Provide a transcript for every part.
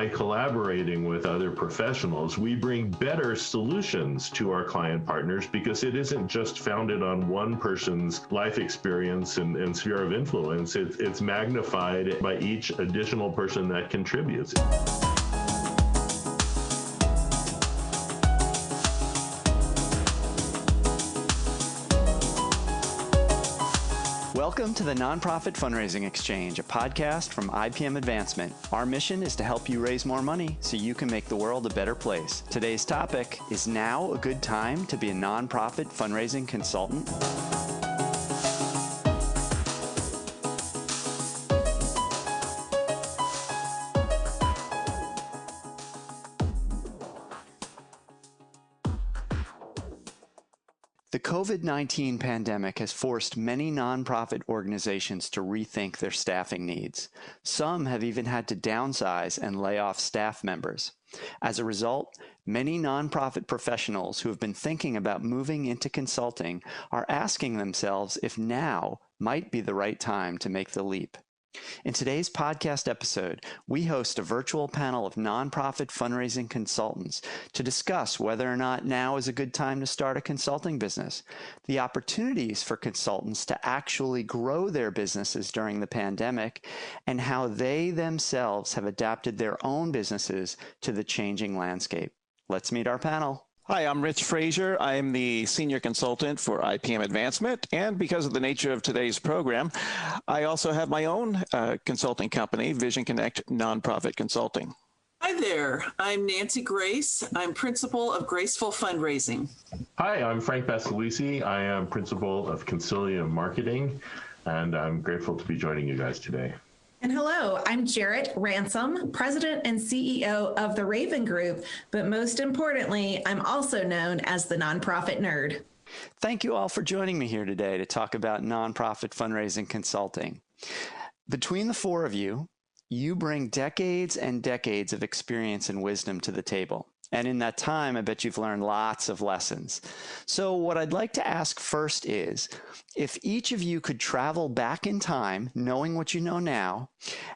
by collaborating with other professionals, we bring better solutions to our client partners because it isn't just founded on one person's life experience and sphere of influence. It's magnified by each additional person that contributes. Welcome to the Nonprofit Fundraising Exchange, a podcast from IPM Advancement. Our mission is to help you raise more money so you can make the world a better place. Today's topic, is now a good time to be a nonprofit fundraising consultant? The COVID-19 pandemic has forced many nonprofit organizations to rethink their staffing needs. Some have even had to downsize and lay off staff members. As a result, many nonprofit professionals who have been thinking about moving into consulting are asking themselves if now might be the right time to make the leap. In today's podcast episode, we host a virtual panel of nonprofit fundraising consultants to discuss whether or not now is a good time to start a consulting business, the opportunities for consultants to actually grow their businesses during the pandemic, and how they themselves have adapted their own businesses to the changing landscape. Let's meet our panel. Hi, I'm Rich Frazier. I'm the senior consultant for IPM Advancement, and because of the nature of today's program, I also have my own consulting company, VisionConnect Nonprofit Consulting. Hi there. I'm Nancy Grace. I'm principal of Graceful Fundraising. Hi, I'm Frank Baselice. I am principal of Consilium Marketing, and I'm grateful to be joining you guys today. And hello, I'm Jarrett, Ransom, President and CEO of the Rayvan Group, but most importantly, I'm also known as the Nonprofit Nerd. Thank you all for joining me here today to talk about nonprofit fundraising consulting. Between the four of you, you bring decades and decades of experience and wisdom to the table. And in that time, I bet you've learned lots of lessons. So what I'd like to ask first is, if each of you could travel back in time, knowing what you know now,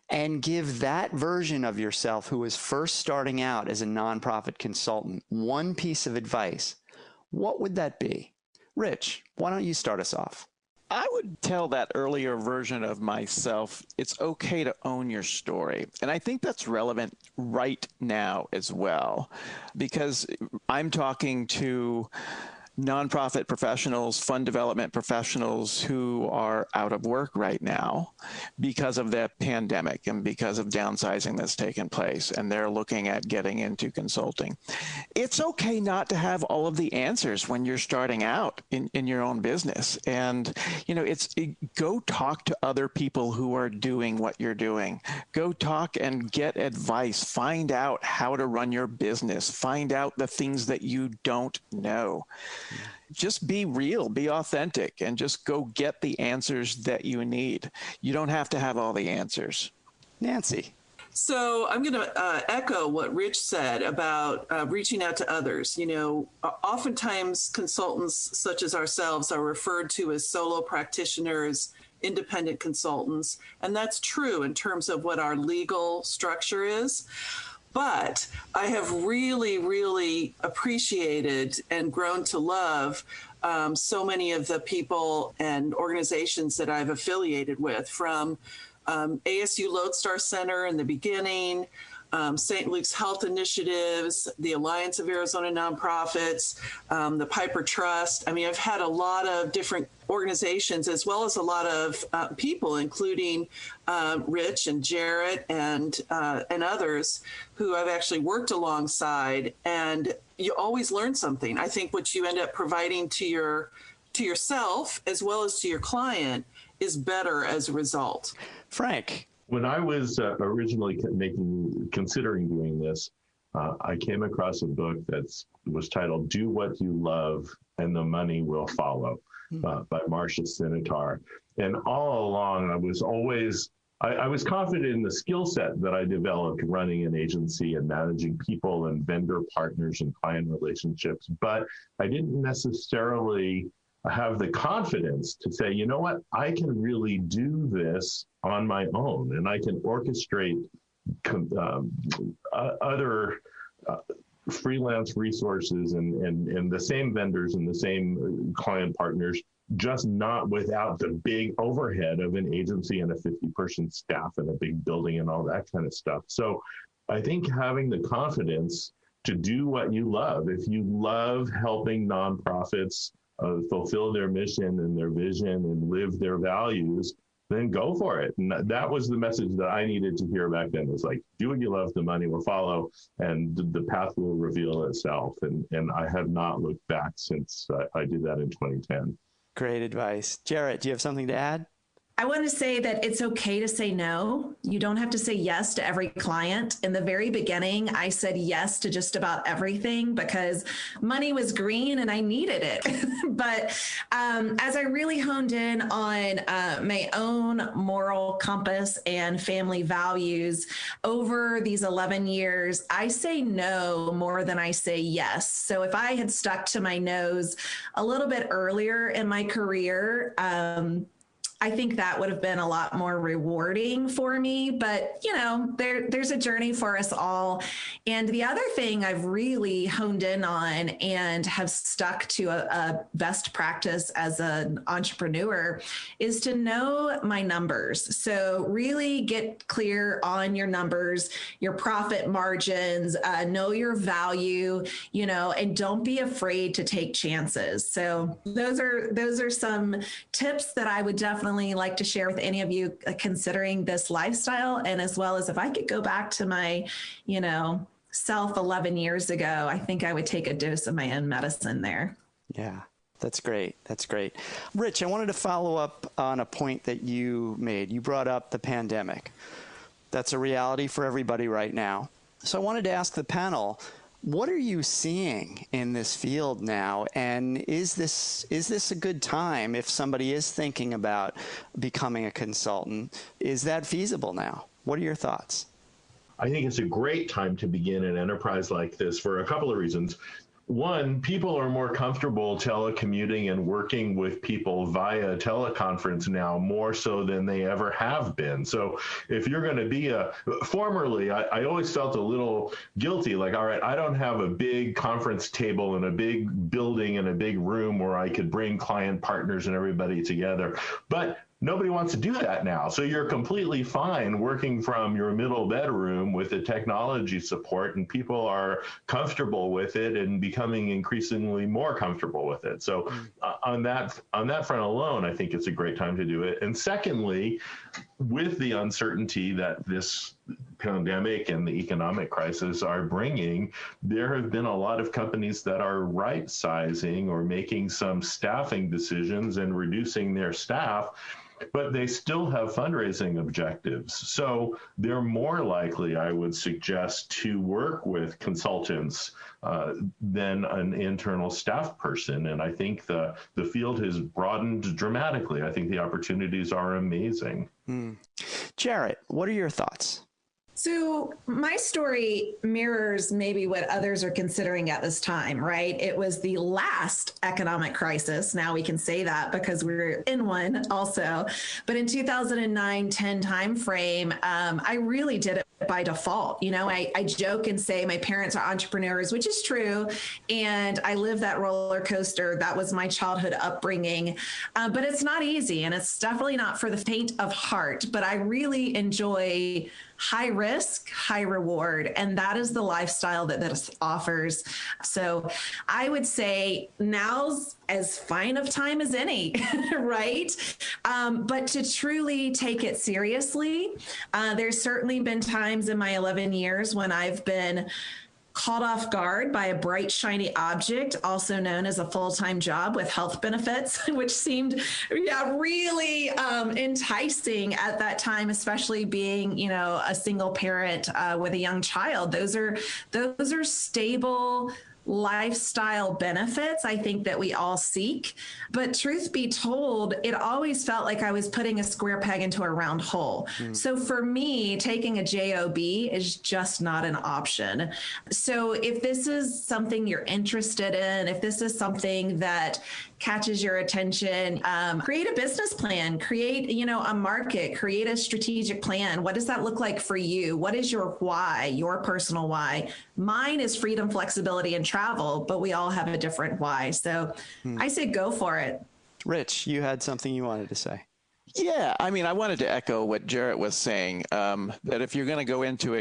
and give that version of yourself who was first starting out as a nonprofit consultant one piece of advice, what would that be? Rich, why don't you start us off? I would tell that earlier version of myself, it's okay to own your story. And I think that's relevant right now as well, because I'm talking to nonprofit professionals, fund development professionals who are out of work right now because of the pandemic and because of downsizing that's taken place, and they're looking at getting into consulting. It's okay not to have all of the answers when you're starting out in your own business. And, go talk to other people who are doing what you're doing. Go talk and get advice. Find out how to run your business. Find out the things that you don't know. Just be real, be authentic, and just go get the answers that you need. You don't have to have all the answers. Nancy. So I'm going to echo what Rich said about reaching out to others. Oftentimes consultants such as ourselves are referred to as solo practitioners, independent consultants, and that's true in terms of what our legal structure is. But I have really, really appreciated and grown to love so many of the people and organizations that I've affiliated with, from ASU Lodestar Center in the beginning, St. Luke's Health Initiatives, the Alliance of Arizona Nonprofits, the Piper Trust. I mean, I've had a lot of different organizations as well as a lot of people, including Rich and Jarrett and others who I've actually worked alongside. And you always learn something. I think what you end up providing to yourself as well as to your client is better as a result. Frank. When I was originally considering doing this, I came across a book that was titled "Do What You Love and the Money Will Follow" by Marcia Sinitar. And all along, I was confident in the skill set that I developed running an agency and managing people and vendor partners and client relationships, but I didn't necessarily have the confidence to say, you know what, I can really do this on my own, and I can orchestrate other freelance resources and the same vendors and the same client partners, just not without the big overhead of an agency and a 50-person staff and a big building and all that kind of stuff. So I think having the confidence to do what you love, if you love helping nonprofits fulfill their mission and their vision and live their values, then go for it. And that was the message that I needed to hear back then. It was like, do what you love, the money will follow, and the path will reveal itself. And I have not looked back since I did that in 2010. Great advice. Jarrett, do you have something to add? I want to say that it's okay to say no. You don't have to say yes to every client. In the very beginning, I said yes to just about everything because money was green and I needed it. But as I really honed in on my own moral compass and family values over these 11 years, I say no more than I say yes. So if I had stuck to my no's a little bit earlier in my career, I think that would have been a lot more rewarding for me, but there's a journey for us all. And the other thing I've really honed in on and have stuck to a best practice as an entrepreneur is to know my numbers. So really get clear on your numbers, your profit margins, know your value, and don't be afraid to take chances. So those are some tips that I would definitely like to share with any of you considering this lifestyle. And as well as if I could go back to my, self 11 years ago, I think I would take a dose of my own medicine there. Yeah, that's great. That's great. Rich, I wanted to follow up on a point that you made. You brought up the pandemic. That's a reality for everybody right now. So I wanted to ask the panel, what are you seeing in this field now? And is this a good time if somebody is thinking about becoming a consultant? Is that feasible now? What are your thoughts? I think it's a great time to begin an enterprise like this for a couple of reasons. One, people are more comfortable telecommuting and working with people via teleconference now more so than they ever have been. So if you're going to be formerly, I always felt a little guilty, like, all right, I don't have a big conference table in a big building in a big room where I could bring client partners and everybody together. But nobody wants to do that now. So you're completely fine working from your middle bedroom with the technology support, and people are comfortable with it and becoming increasingly more comfortable with it. So on that front alone, I think it's a great time to do it. And secondly, with the uncertainty that this pandemic and the economic crisis are bringing, there have been a lot of companies that are right sizing or making some staffing decisions and reducing their staff, but they still have fundraising objectives. So they're more likely, I would suggest, to work with consultants than an internal staff person. And I think the field has broadened dramatically. I think the opportunities are amazing. Jarrett, what are your thoughts? So my story mirrors maybe what others are considering at this time, right? It was the last economic crisis. Now we can say that because we're in one also. But in 2009-10 timeframe, I really did it by default. I joke and say my parents are entrepreneurs, which is true. And I lived that roller coaster. That was my childhood upbringing. But it's not easy. And it's definitely not for the faint of heart. But I really enjoy high risk, high reward. And that is the lifestyle that this offers. So I would say now's as fine of time as any, right? But to truly take it seriously, there's certainly been times in my 11 years when I've been caught off guard by a bright, shiny object, also known as a full-time job with health benefits, which seemed really enticing at that time, especially being, a single parent with a young child. Those are stable lifestyle benefits, I think, that we all seek. But truth be told, it always felt like I was putting a square peg into a round hole. So for me, taking a job is just not an option. So if this is something you're interested in, if this is something that catches your attention. Create a business plan, create, a market, create a strategic plan. What does that look like for you? What is your why, your personal why? Mine is freedom, flexibility, and travel, but we all have a different why. So I say go for it. Rich, you had something you wanted to say. Yeah, I mean, I wanted to echo what Jarrett was saying, that if you're going to go into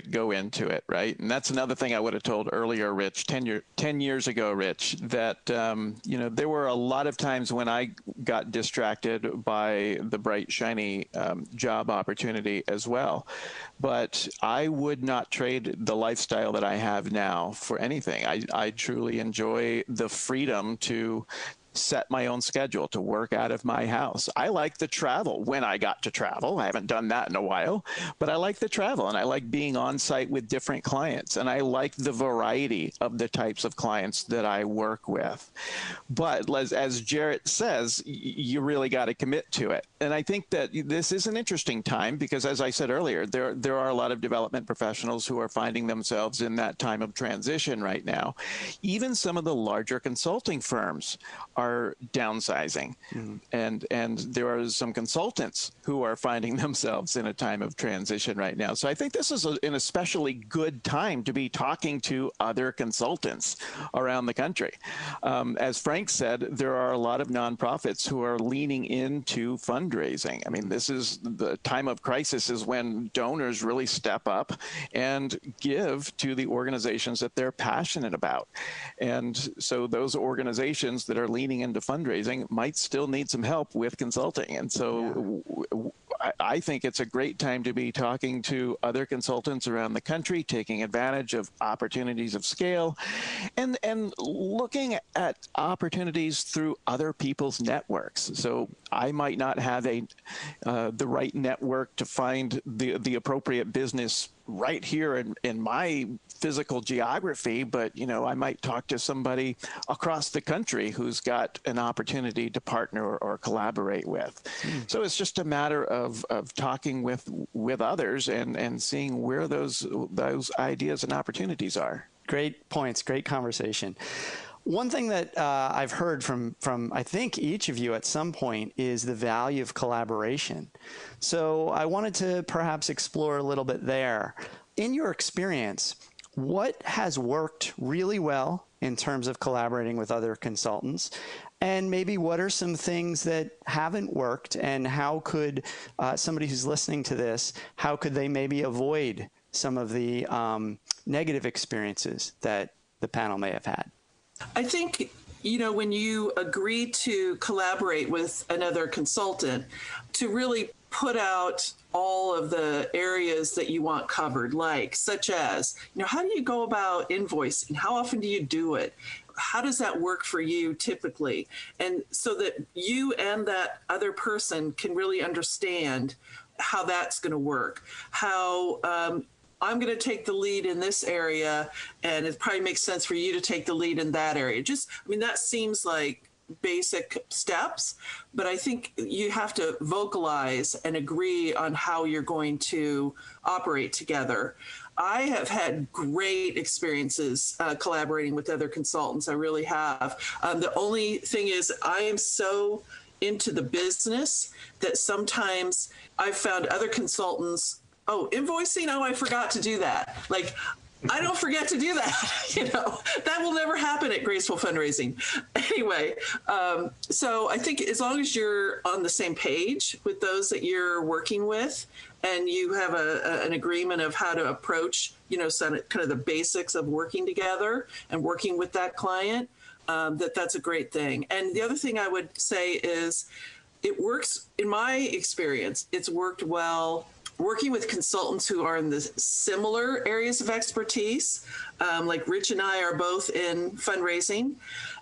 it, right? And that's another thing I would have told earlier, Rich, 10 years ago, Rich, that, there were a lot of times when I got distracted by the bright, shiny job opportunity as well. But I would not trade the lifestyle that I have now for anything. I truly enjoy the freedom to set my own schedule, to work out of my house. I like the travel when I got to travel. I haven't done that in a while, but I like the travel, and I like being on site with different clients, and I like the variety of the types of clients that I work with. But as Jarrett says, you really got to commit to it. And I think that this is an interesting time because, as I said earlier, there are a lot of development professionals who are finding themselves in that time of transition right now. Even some of the larger consulting firms are downsizing, and there are some consultants who are finding themselves in a time of transition right now. So I think this is an especially good time to be talking to other consultants around the country. As Frank said, there are a lot of nonprofits who are leaning into fundraising. I mean, this is the time of crisis is when donors really step up and give to the organizations that they're passionate about. And so those organizations that are leaning into fundraising might still need some help with consulting. And so I think it's a great time to be talking to other consultants around the country, taking advantage of opportunities of scale and looking at opportunities through other people's networks. So I might not have the right network to find the appropriate business right here in my physical geography, but I might talk to somebody across the country who's got an opportunity to partner or collaborate with. So it's just a matter of talking with others and seeing where those ideas and opportunities are. Great points, great conversation. One thing that I've heard from I think each of you at some point is the value of collaboration. So I wanted to perhaps explore a little bit there. In your experience, what has worked really well in terms of collaborating with other consultants? And maybe what are some things that haven't worked, and how could somebody who's listening to this, how could they maybe avoid some of the negative experiences that the panel may have had? I think, when you agree to collaborate with another consultant, to really put out all of the areas that you want covered, such as, how do you go about invoicing? How often do you do it? How does that work for you typically? And so that you and that other person can really understand how that's going to work, how I'm going to take the lead in this area, and it probably makes sense for you to take the lead in that area. That seems like basic steps, but I think you have to vocalize and agree on how you're going to operate together. I have had great experiences collaborating with other consultants. I really have. The only thing is I am so into the business that sometimes I've found other consultants, invoicing, I forgot to do that. I don't forget to do that. That will never happen at Graceful Fundraising. Anyway, so I think as long as you're on the same page with those that you're working with, and you have an agreement of how to approach, some kind of the basics of working together and working with that client, that's a great thing. And the other thing I would say is it works, in my experience, it's worked well working with consultants who are in the similar areas of expertise, like Rich and I are both in fundraising.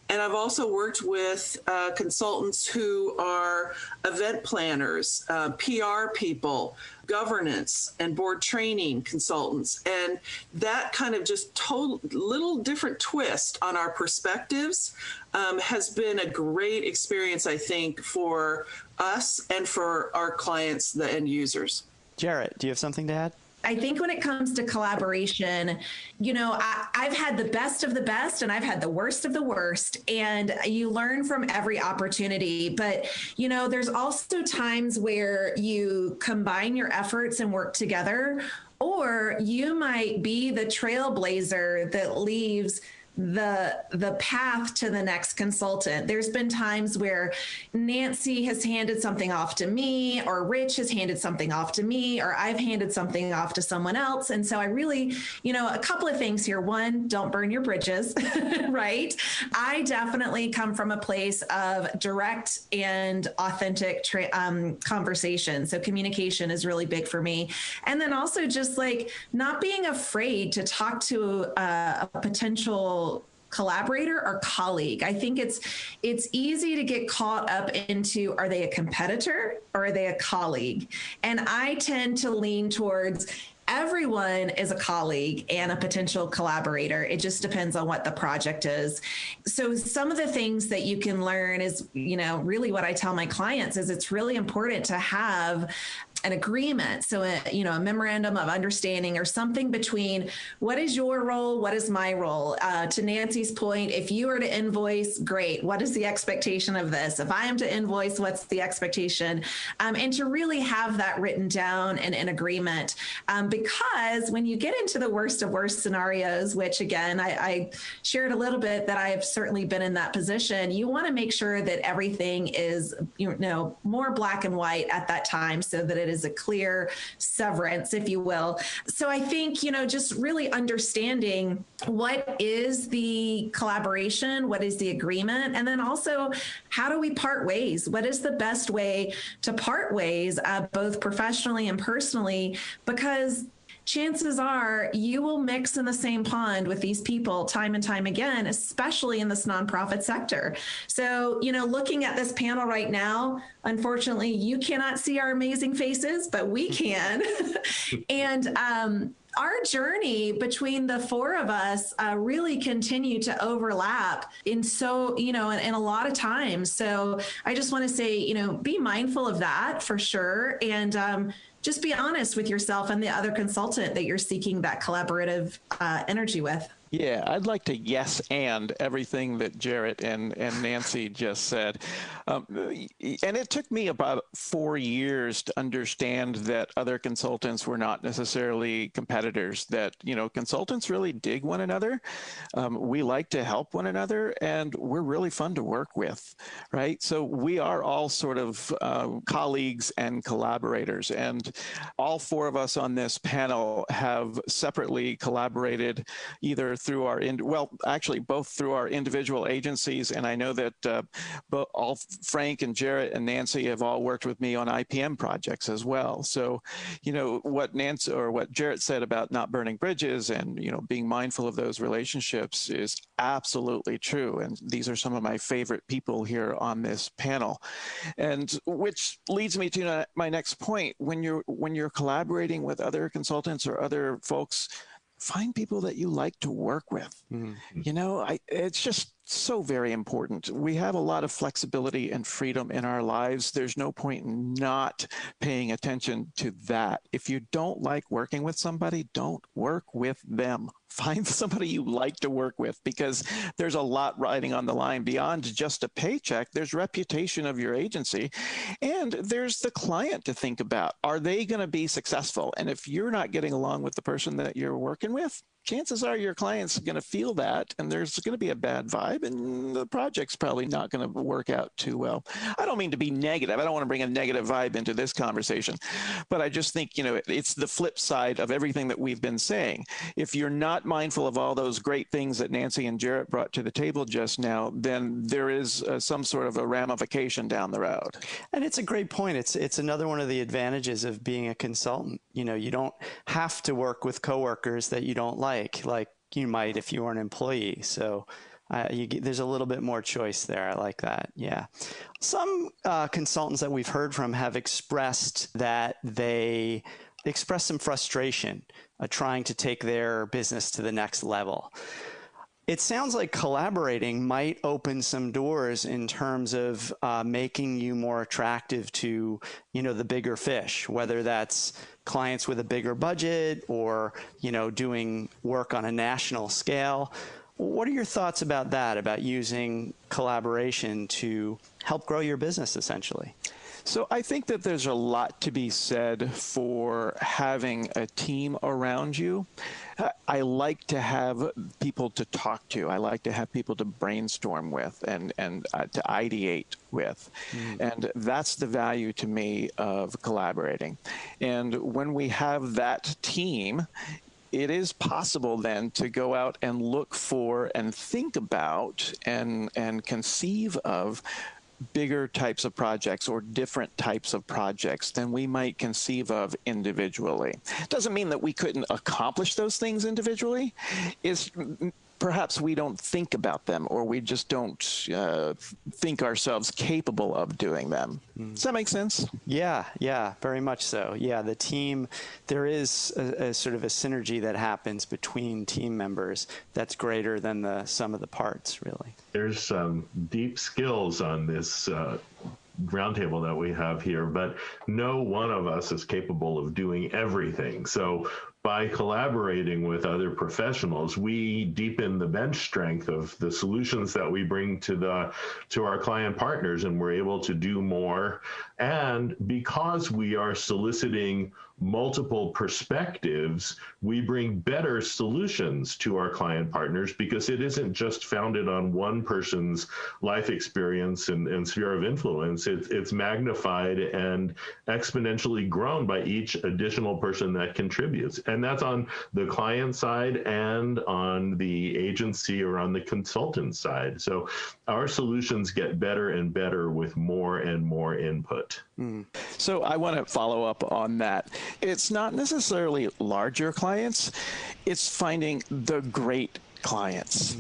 And I've also worked with consultants who are event planners, PR people, governance and board training consultants. And that kind of just little different twist on our perspectives has been a great experience, I think, for us and for our clients, the end users. Jarrett, do you have something to add? I think when it comes to collaboration, I've had the best of the best and I've had the worst of the worst, and you learn from every opportunity. But, there's also times where you combine your efforts and work together, or you might be the trailblazer that leaves the path to the next consultant. There's been times where Nancy has handed something off to me, or Rich has handed something off to me, or I've handed something off to someone else. And so I really, a couple of things here. One, don't burn your bridges, right? I definitely come from a place of direct and authentic conversation. So communication is really big for me. And then also just like not being afraid to talk to a potential collaborator or colleague. I think it's easy to get caught up into, are they a competitor or are they a colleague? And I tend to lean towards everyone is a colleague and a potential collaborator. It just depends on what the project is. So some of the things that you can learn is, really what I tell my clients is it's really important to have an agreement. So, a memorandum of understanding or something between what is your role, what is my role. To Nancy's point, if you are to invoice, great. What is the expectation of this? If I am to invoice, what's the expectation? And to really have that written down and in agreement. Because when you get into the worst of worst scenarios, which again, I shared a little bit that I have certainly been in that position, you want to make sure that everything is, more black and white at that time so that it is a clear severance, if you will. So I think, just really understanding what is the collaboration, what is the agreement, and then also how do we part ways? What is the best way to part ways, both professionally and personally? Because chances are you will mix in the same pond with these people time and time again, especially in this nonprofit sector. So, looking at this panel right now, unfortunately, you cannot see our amazing faces, but we can. And our journey between the four of us really continue to overlap in a lot of times. So I just want to say, be mindful of that for sure. And just be honest with yourself and the other consultant that you're seeking that collaborative energy with. Yeah, I'd like to yes and everything that Jarrett and Nancy just said. And it took me about 4 years to understand that other consultants were not necessarily competitors, that, consultants really dig one another. We like to help one another, and we're really fun to work with, right? So we are all sort of colleagues and collaborators. And all four of us on this panel have separately collaborated either through both through our individual agencies. And I know that Frank and Jarrett and Nancy have all worked with me on IPM projects as well. So, what Nancy or what Jarrett said about not burning bridges and, being mindful of those relationships is absolutely true. And these are some of my favorite people here on this panel. And which leads me to my next point. When you're collaborating with other consultants or other folks, find people that you like to work with. Mm-hmm. It's just so very important. We have a lot of flexibility and freedom in our lives. There's no point in not paying attention to that. If you don't like working with somebody, don't work with them. Find somebody you like to work with, because there's a lot riding on the line beyond just a paycheck. There's reputation of your agency, and there's the client to think about. Are they going to be successful? And if you're not getting along with the person that you're working with, chances are your client's going to feel that, and there's going to be a bad vibe, and the project's probably not going to work out too well. I don't mean to be negative. I don't want to bring a negative vibe into this conversation, but I just think, it's the flip side of everything that we've been saying. If you're not mindful of all those great things that Nancy and Jarrett brought to the table just now, then there is some sort of a ramification down the road. And it's a great point. It's another one of the advantages of being a consultant. You don't have to work with coworkers that you don't like you might if you were an employee. So there's a little bit more choice there. I like that. Yeah. Some consultants that we've heard from have expressed that they express some frustration trying to take their business to the next level. It sounds like collaborating might open some doors in terms of making you more attractive to, the bigger fish, whether that's clients with a bigger budget or, doing work on a national scale. What are your thoughts about that, about using collaboration to help grow your business, essentially? So I think that there's a lot to be said for having a team around you. I like to have people to talk to. I like to have people to brainstorm with and to ideate with. And that's the value to me of collaborating. And when we have that team, it is possible then to go out and look for and think about and conceive of bigger types of projects or different types of projects than we might conceive of individually. Doesn't mean that we couldn't accomplish those things individually. It's perhaps we don't think about them, or we just don't think ourselves capable of doing them. Does that make sense? Yeah, very much so. Yeah, the team, there is a sort of a synergy that happens between team members that's greater than the sum of the parts, really. There's some deep skills on this roundtable that we have here, but no one of us is capable of doing everything. So by collaborating with other professionals, we deepen the bench strength of the solutions that we bring to our client partners, and we're able to do more. And because we are soliciting multiple perspectives, we bring better solutions to our client partners, because it isn't just founded on one person's life experience and sphere of influence. It's magnified and exponentially grown by each additional person that contributes. And that's on the client side and on the agency or on the consultant side. So our solutions get better and better with more and more input. So I want to follow up on that. It's not necessarily larger clients, it's finding the great clients.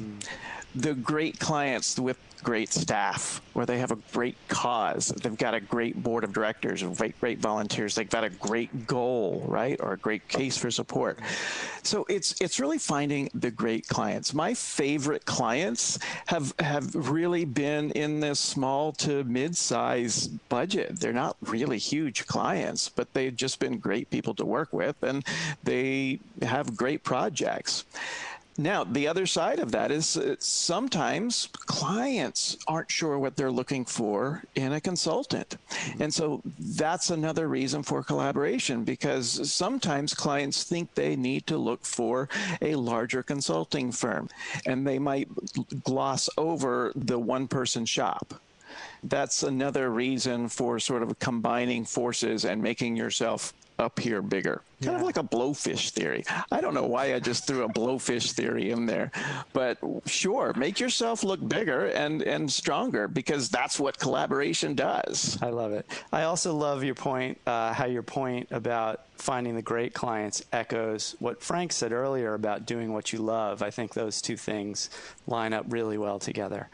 The great clients with great staff, where they have a great cause, they've got a great board of directors, great volunteers, they've got a great goal, right, or a great case for support. So it's really finding the great clients. My favorite clients have really been in this small to mid-size budget. They're not really huge clients, but they've just been great people to work with, and they have great projects. Now, the other side of that is sometimes clients aren't sure what they're looking for in a consultant. And so that's another reason for collaboration, because sometimes clients think they need to look for a larger consulting firm, and they might gloss over the one-person shop. That's another reason for sort of combining forces and making yourself appear bigger. Kind of like a blowfish theory. I don't know why I just threw a blowfish theory in there, but sure, make yourself look bigger and stronger, because that's what collaboration does. I love it. I also love your point, how your point about finding the great clients echoes what Frank said earlier about doing what you love. I think those two things line up really well together.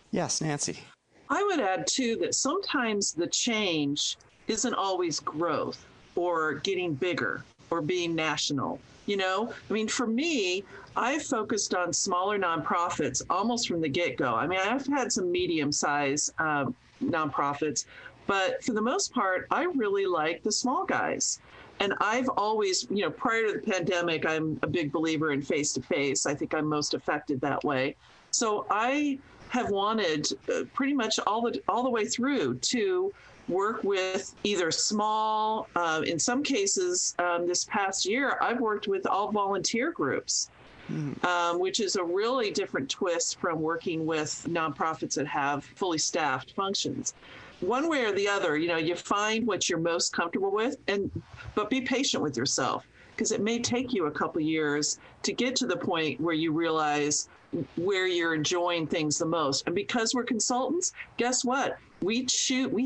Yes, Nancy. I would add, too, that sometimes the change isn't always growth or getting bigger or being national. For me, I've focused on smaller nonprofits almost from the get-go. I've had some medium-sized nonprofits, but for the most part, I really like the small guys. And I've always, prior to the pandemic, I'm a big believer in face-to-face. I think I'm most affected that way. So I have wanted pretty much all the way through to work with either small, in some cases, this past year, I've worked with all volunteer groups, which is a really different twist from working with nonprofits that have fully staffed functions. One way or the other, you find what you're most comfortable with, but be patient with yourself, because it may take you a couple years to get to the point where you realize where you're enjoying things the most. And because we're consultants, guess what? We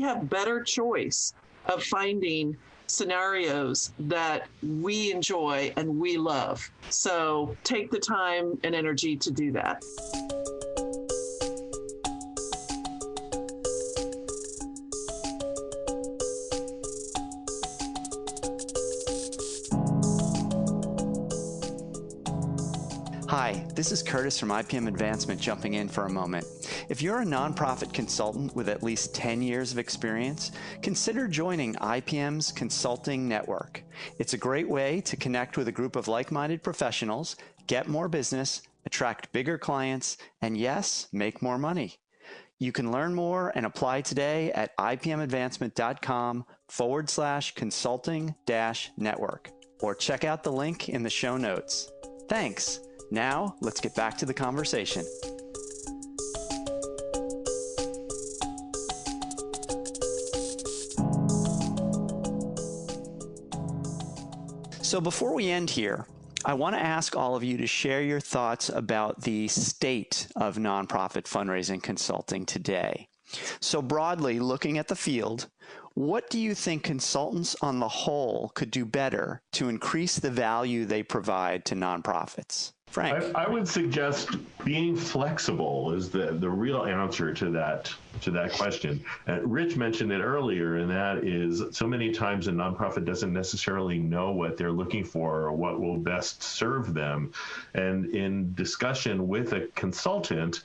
have better choice of finding scenarios that we enjoy and we love. So take the time and energy to do that. Hi, this is Curtis from IPM Advancement jumping in for a moment. If you're a nonprofit consultant with at least 10 years of experience, consider joining IPM's Consulting Network. It's a great way to connect with a group of like-minded professionals, get more business, attract bigger clients, and yes, make more money. You can learn more and apply today at ipmadvancement.com/consulting-network, or check out the link in the show notes. Thanks. Now, let's get back to the conversation. So before we end here, I want to ask all of you to share your thoughts about the state of nonprofit fundraising consulting today. So broadly, looking at the field, what do you think consultants on the whole could do better to increase the value they provide to nonprofits? Frank? I would suggest being flexible is the real answer to that question. Rich mentioned it earlier, and that is so many times a nonprofit doesn't necessarily know what they're looking for or what will best serve them. And in discussion with a consultant,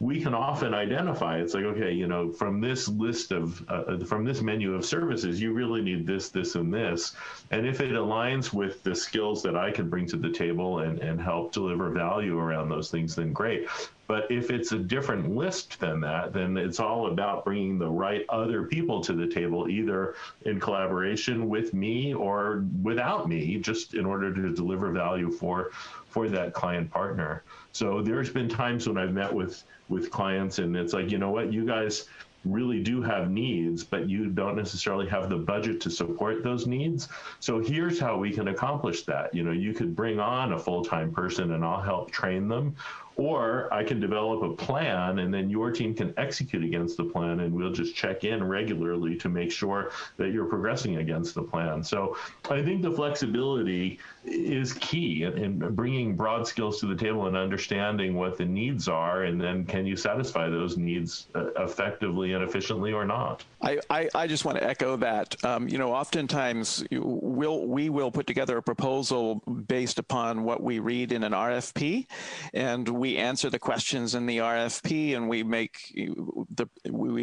we can often identify, it's like, okay, you know, from this list of, from this menu of services, you really need this, this, and this. And if it aligns with the skills that I can bring to the table and help deliver value around those things, then great. But if it's a different list than that, then it's all about bringing the right other people to the table, either in collaboration with me or without me, just in order to deliver value for that client partner. So there's been times when I've met with clients and it's like, you know what, you guys really do have needs, but you don't necessarily have the budget to support those needs. So here's how we can accomplish that. You know, you could bring on a full-time person and I'll help train them, or I can develop a plan and then your team can execute against the plan and we'll just check in regularly to make sure that you're progressing against the plan. So I think the flexibility is key in bringing broad skills to the table and understanding what the needs are, and then can you satisfy those needs effectively and efficiently or not? I just want to echo that. You know, oftentimes we will put together a proposal based upon what we read in an RFP, and we answer the questions in the RFP, and we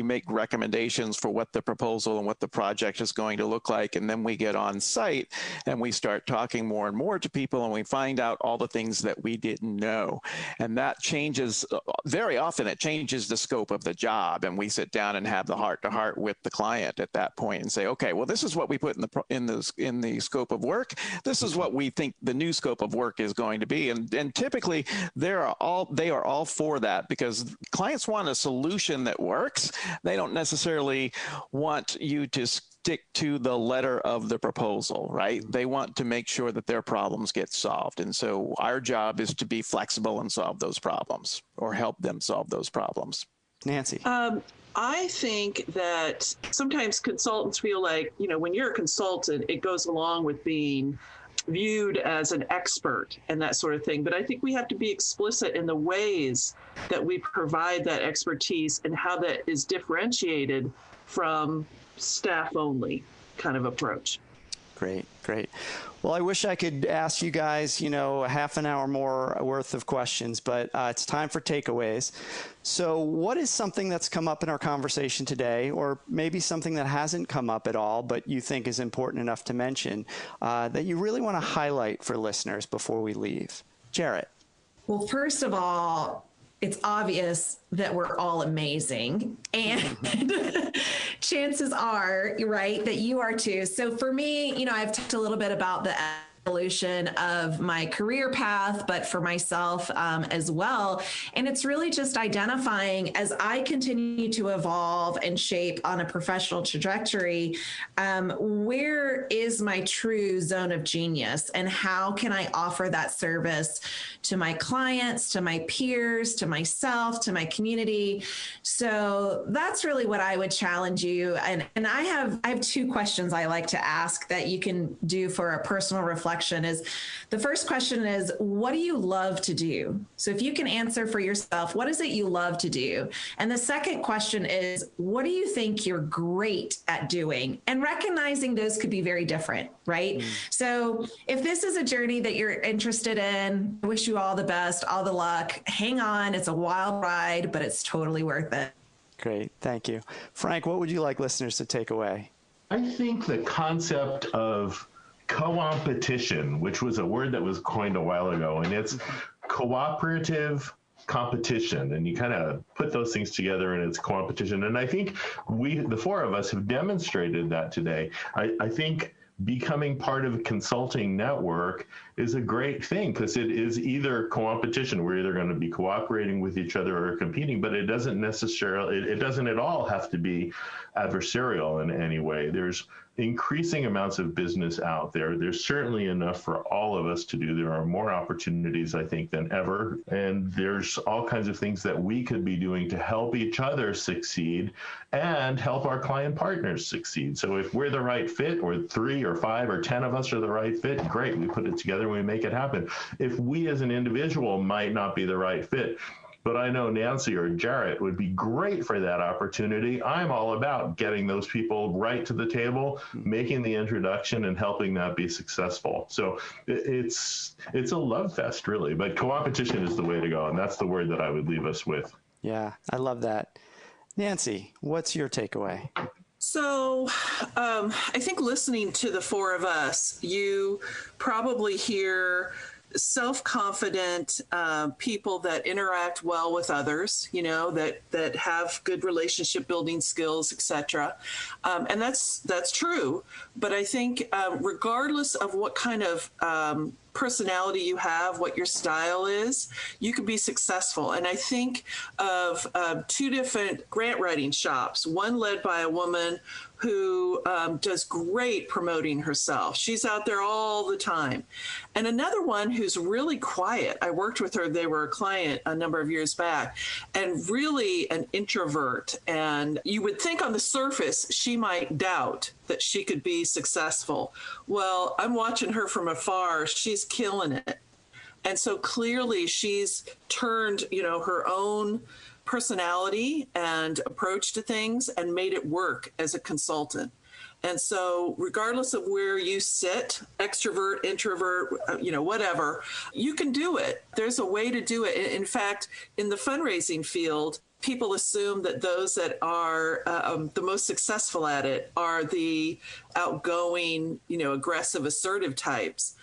make recommendations for what the proposal and what the project is going to look like, and then we get on site and we start talking more and more to people, and we find out all the things that we didn't know, and that changes very often. It changes the scope of the job, and we sit down and have the heart-to-heart with the client at that point and say, okay, well, this is what we put in the scope of work. This is what we think the new scope of work is going to be, and typically they are all for that, because clients want a solution that works. They don't necessarily want you to stick to the letter of the proposal, right? They want to make sure that their problems get solved. And so our job is to be flexible and solve those problems, or help them solve those problems. Nancy? I think that sometimes consultants feel like, you know, when you're a consultant, it goes along with being viewed as an expert and that sort of thing. But I think we have to be explicit in the ways that we provide that expertise and how that is differentiated from staff only kind of approach. Great. Well, I wish I could ask you guys, you know, a half an hour more worth of questions, but it's time for takeaways. So what is something that's come up in our conversation today, or maybe something that hasn't come up at all, but you think is important enough to mention, that you really want to highlight for listeners before we leave? Jarrett? Well, first of all, it's obvious that we're all amazing, and chances are, right, that you are too. So for me, you know, I've talked a little bit about the evolution of my career path, but for myself as well. And it's really just identifying, as I continue to evolve and shape on a professional trajectory, where is my true zone of genius, and how can I offer that service to my clients, to my peers, to myself, to my community. So that's really what I would challenge you. And I have two questions I like to ask that you can do for a personal reflection reflection is the first question is, what do you love to do? So if you can answer for yourself, what is it you love to do? And the second question is, what do you think you're great at doing? And recognizing those could be very different, right? So if this is a journey that you're interested in, I wish you all the best, all the luck. Hang on. It's a wild ride, but it's totally worth it. Great. Thank you. Frank, what would you like listeners to take away? I think the concept of co-opetition, which was a word that was coined a while ago, and it's cooperative competition, and you kind of put those things together and it's competition. And I think the four of us, have demonstrated that today. I think becoming part of a consulting network is a great thing, because it is either competition. We're either going to be cooperating with each other or competing, but it doesn't at all have to be adversarial in any way. There's increasing amounts of business out there. There's certainly enough for all of us to do. There are more opportunities, I think, than ever. And there's all kinds of things that we could be doing to help each other succeed and help our client partners succeed. So if we're the right fit, or 3 or 5 or 10 of us are the right fit, great. We put it together and we make it happen. If we as an individual might not be the right fit, but I know Nancy or Jarrett would be great for that opportunity, I'm all about getting those people right to the table, making the introduction, and helping that be successful. So it's a love fest, really. But co-opetition is the way to go, and that's the word that I would leave us with. Yeah, I love that. Nancy, what's your takeaway? So I think listening to the four of us, you probably hear self-confident people that interact well with others, that have good relationship building skills, etc. And that's true. But I think regardless of what kind of personality you have, what your style is, you can be successful. And I think of 2 different grant writing shops, one led by a woman who does great promoting herself. She's out there all the time. And another one who's really quiet. I worked with her. They were a client a number of years back, and really an introvert. And you would think on the surface, she might doubt that she could be successful. Well, I'm watching her from afar. She's killing it. And so clearly she's turned, her own personality and approach to things and made it work as a consultant. And so regardless of where you sit, extrovert, introvert, whatever, you can do it. There's a way to do it. In fact, in the fundraising field, people assume that those that are the most successful at it are the outgoing, aggressive, assertive types.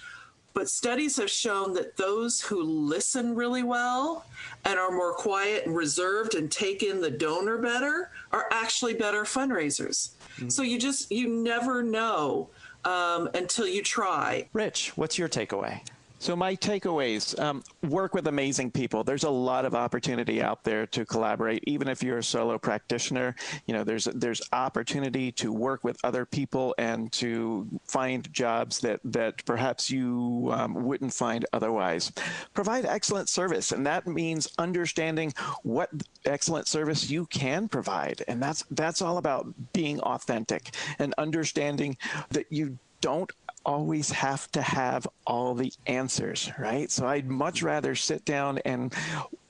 But studies have shown that those who listen really well and are more quiet and reserved and take in the donor better are actually better fundraisers. Mm-hmm. So you never know until you try. Rich, what's your takeaway? So my takeaways, work with amazing people. There's a lot of opportunity out there to collaborate. Even if you're a solo practitioner, there's opportunity to work with other people and to find jobs that perhaps you wouldn't find otherwise. Provide excellent service, and that means understanding what excellent service you can provide. And that's all about being authentic and understanding that you don't always have to have all the answers, right? So I'd much rather sit down and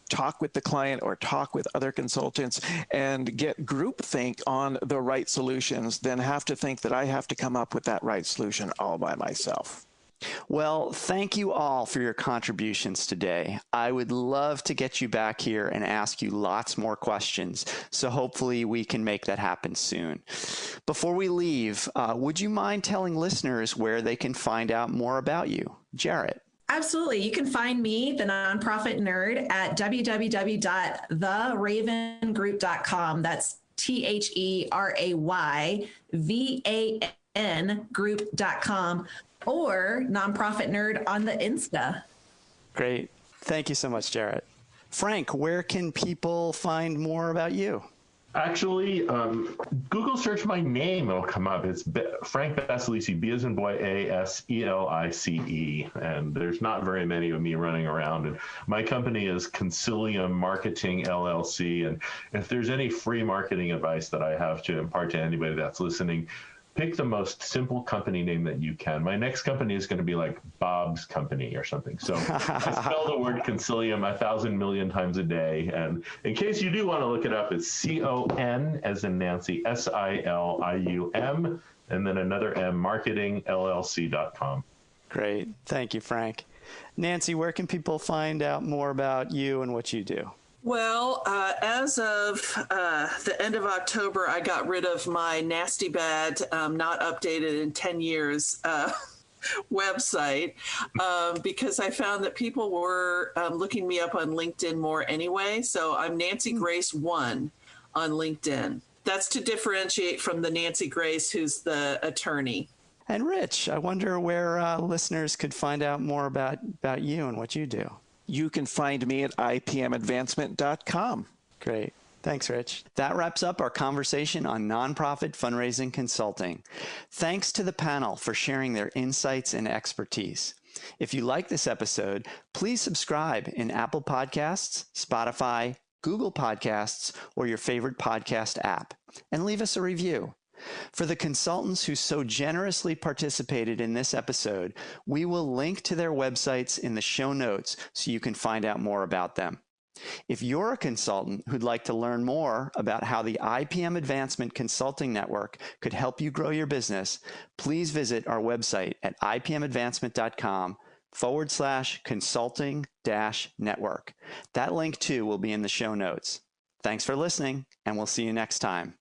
talk with the client or talk with other consultants and get groupthink on the right solutions than have to think that I have to come up with that right solution all by myself. Well, thank you all for your contributions today. I would love to get you back here and ask you lots more questions, so hopefully we can make that happen soon. Before we leave, would you mind telling listeners where they can find out more about you? Jarrett. Absolutely. You can find me, the Nonprofit Nerd, at www.therayvangroup.com. That's THERAYVAN group.com. or Nonprofit Nerd on the Insta. Great. Thank you so much, Jarrett. Frank, where can people find more about you? Actually, Google search my name, it'll come up. It's Frank Baselice, B as in boy, A-S-E-L-I-C-E. And there's not very many of me running around. And my company is Consilium Marketing, LLC. And if there's any free marketing advice that I have to impart to anybody that's listening, pick the most simple company name that you can. My next company is going to be like Bob's Company or something. So I spell the word Consilium 1,000 million times a day. And in case you do want to look it up, it's C-O-N as in Nancy, S-I-L-I-U-M, and then another M, marketingllc.com. Great. Thank you, Frank. Nancy, where can people find out more about you and what you do? Well, as of the end of October, I got rid of my nasty bad, not updated in 10 years website because I found that people were looking me up on LinkedIn more anyway. So I'm Nancy Grace 1 on LinkedIn. That's to differentiate from the Nancy Grace who's the attorney. And Rich, I wonder where listeners could find out more about you and what you do. You can find me at ipmadvancement.com. Great. Thanks, Rich. That wraps up our conversation on nonprofit fundraising consulting. Thanks to the panel for sharing their insights and expertise. If you like this episode, please subscribe in Apple Podcasts, Spotify, Google Podcasts, or your favorite podcast app, and leave us a review. For the consultants who so generously participated in this episode, we will link to their websites in the show notes so you can find out more about them. If you're a consultant who'd like to learn more about how the IPM Advancement Consulting Network could help you grow your business, please visit our website at ipmadvancement.com/consulting-network. That link too will be in the show notes. Thanks for listening, and we'll see you next time.